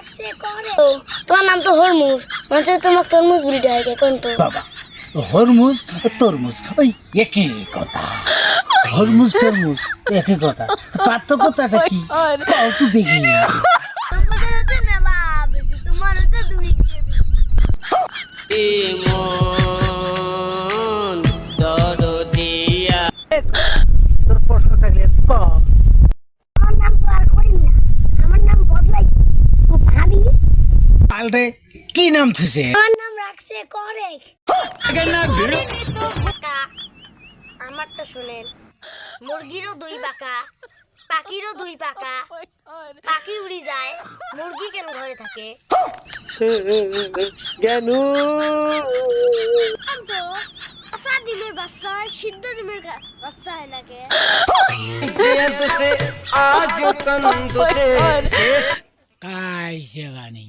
রাখছে করে তোমার নাম তো হরমুজ মানে তোমাকে তরমুজ বলি ডাকে কোন তো বাবা হরমুজ তরমুজ ওই একই কথা হরমুজ তরমুজ একই কথা পার্থক্যটা কি কও তো দেখি তোমাদের হচ্ছে মেলা বেশি তোমার হচ্ছে দুই দিয়ে মন দরদিয়া তোর প্রশ্ন থাকলে ক আমার নাম তো আর করিম না আমার নাম বদলাইছি ও ভাবি পাল্টে কি নাম থুছে আমার নাম রাখছে করে কাকা আমারটা শুনেন মুরগিরও দুই পাকা পাখিরও দুই পাকা পাখি উড়ি যায় মুরগি কেন ঘরে থাকে কেন তো আশা ডিমের বাচ্চা সিদ্ধ ডিমের বাচ্চা হয় নাকি আজ কান্দতে কাইছে গানি